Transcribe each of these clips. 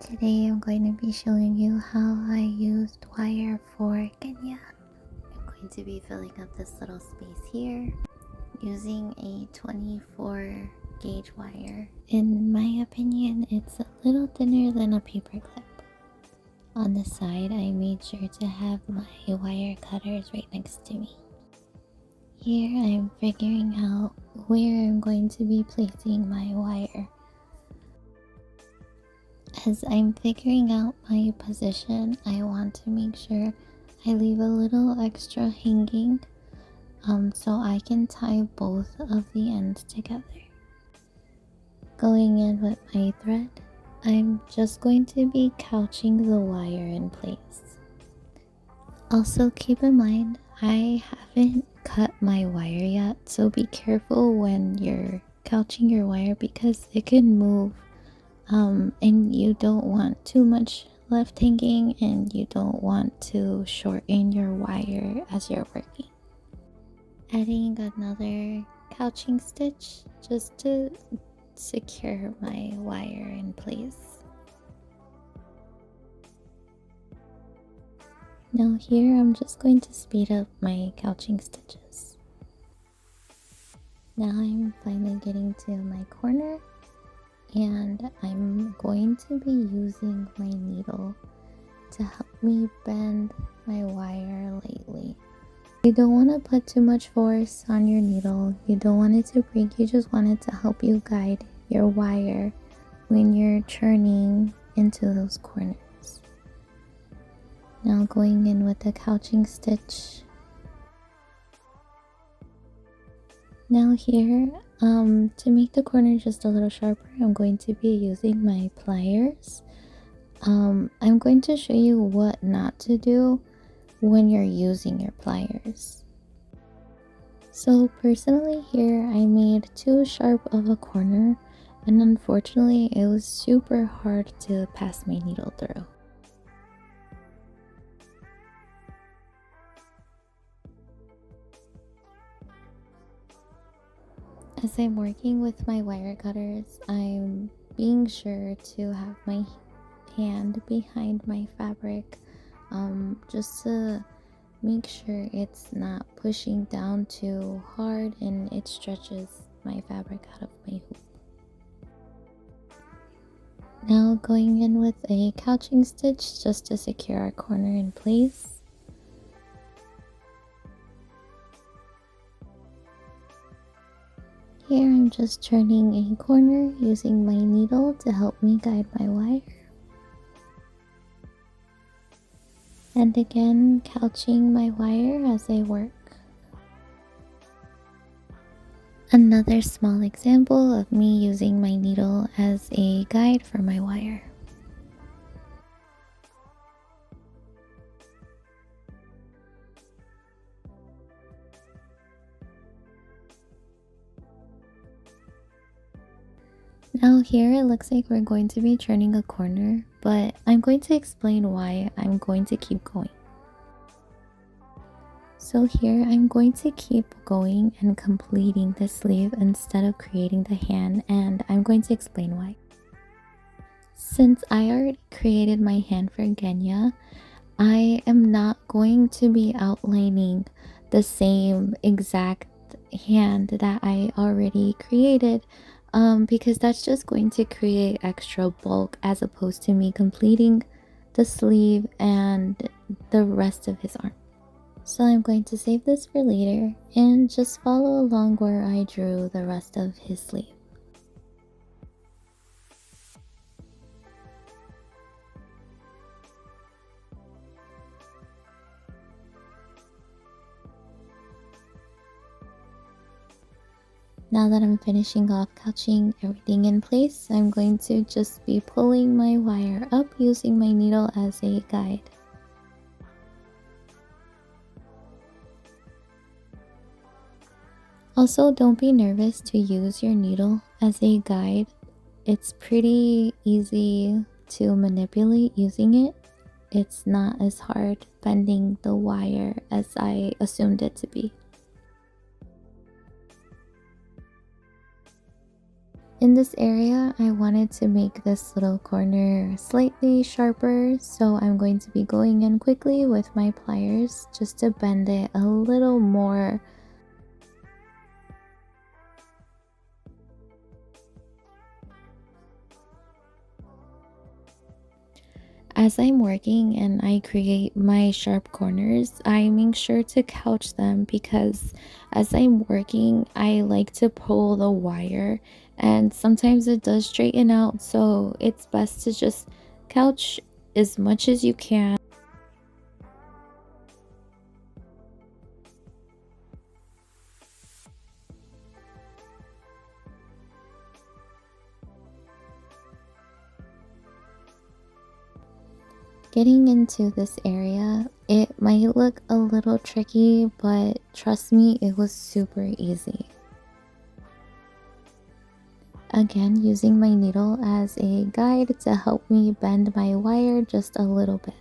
Today I'm going to be showing you how I used wire for Genya. I'm going to be filling up this little space here using a 24 gauge wire. In my opinion, it's a little thinner than a paper clip. On the side, I made sure to have my wire cutters right next to me. Here I'm figuring out where I'm going to be placing my wire. As I'm figuring out my position, I want to make sure I leave a little extra hanging so I can tie both of the ends together. Going in with my thread, I'm just going to be couching the wire in place. Also keep in mind, I haven't cut my wire yet, so be careful when you're couching your wire because it can move. And you don't want too much left hanging, and you don't want to shorten your wire as you're working. Adding another couching stitch just to secure my wire in place. Now here I'm just going to speed up my couching stitches. Now I'm finally getting to my corner, and I'm going to be using my needle to help me bend my wire lightly. You don't want to put too much force on your needle. You don't want it to break. You just want it to help you guide your wire when you're turning into those corners. Now going in with the couching stitch. Now here, to make the corner just a little sharper, I'm going to be using my pliers. I'm going to show you what not to do when you're using your pliers. So personally here, I made too sharp of a corner, and unfortunately it was super hard to pass my needle through. As I'm working with my wire cutters, I'm being sure to have my hand behind my fabric just to make sure it's not pushing down too hard and it stretches my fabric out of my hoop. Now going in with a couching stitch just to secure our corner in place. Here I'm just turning a corner using my needle to help me guide my wire. And again, couching my wire as I work. Another small example of me using my needle as a guide for my wire. Now here it looks like we're going to be turning a corner, but I'm going to explain why I'm going to keep going. So here I'm going to keep going and completing the sleeve instead of creating the hand, and I'm going to explain why. Since I already created my hand for Genya, I am not going to be outlining the same exact hand that I already created because that's just going to create extra bulk as opposed to me completing the sleeve and the rest of his arm. So I'm going to save this for later and just follow along where I drew the rest of his sleeve. Now that I'm finishing off couching everything in place, I'm going to just be pulling my wire up using my needle as a guide. Also, don't be nervous to use your needle as a guide. It's pretty easy to manipulate using it. It's not as hard bending the wire as I assumed it to be. In this area, I wanted to make this little corner slightly sharper, so I'm going to be going in quickly with my pliers just to bend it a little more. As I'm working and I create my sharp corners, I make sure to couch them because as I'm working, I like to pull the wire and sometimes it does straighten out. So it's best to just couch as much as you can. Getting into this area, it might look a little tricky, but trust me, it was super easy. Again, using my needle as a guide to help me bend my wire just a little bit.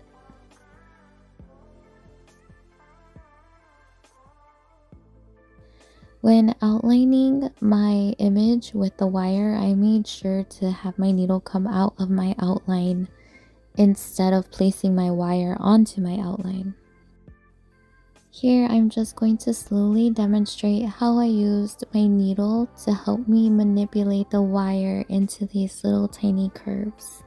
When outlining my image with the wire, I made sure to have my needle come out of my outline instead of placing my wire onto my outline. Here, I'm just going to slowly demonstrate how I used my needle to help me manipulate the wire into these little tiny curves.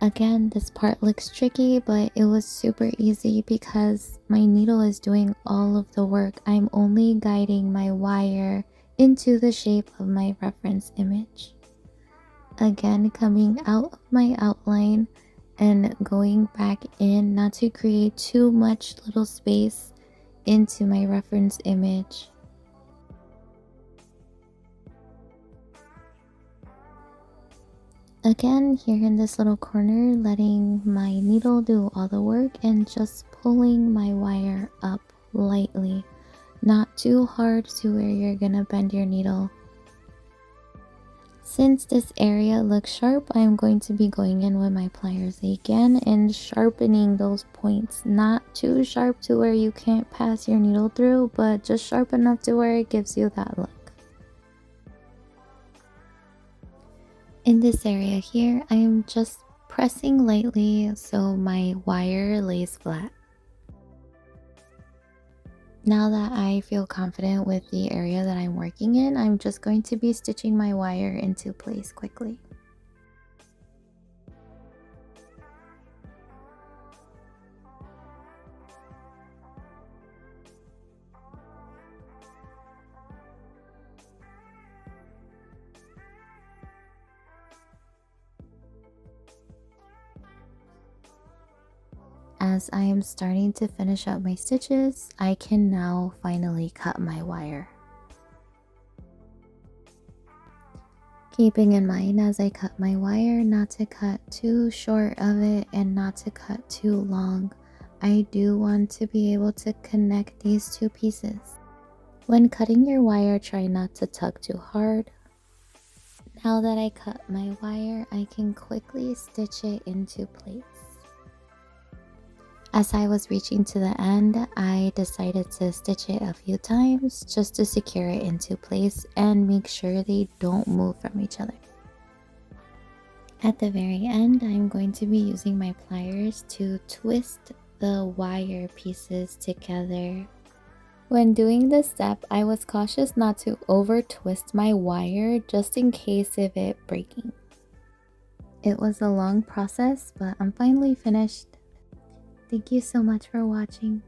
Again, this part looks tricky, but it was super easy because my needle is doing all of the work. I'm only guiding my wire into the shape of my reference image. Again, coming out of my outline and going back in, not to create too much little space into my reference image. Again, here in this little corner, letting my needle do all the work and just pulling my wire up lightly, not too hard to where you're gonna bend your needle. Since this area looks sharp, I'm going to be going in with my pliers again and sharpening those points. Not too sharp to where you can't pass your needle through, but just sharp enough to where it gives you that look. In this area here, I am just pressing lightly so my wire lays flat. Now that I feel confident with the area that I'm working in, I'm just going to be stitching my wire into place quickly. As I am starting to finish up my stitches, I can now finally cut my wire. Keeping in mind as I cut my wire not to cut too short of it and not to cut too long. I do want to be able to connect these two pieces. When cutting your wire, try not to tug too hard. Now that I cut my wire, I can quickly stitch it into place. As I was reaching to the end, I decided to stitch it a few times just to secure it into place and make sure they don't move from each other. At the very end, I'm going to be using my pliers to twist the wire pieces together. When doing this step, I was cautious not to over twist my wire just in case of it breaking. It was a long process, but I'm finally finished. Thank you so much for watching.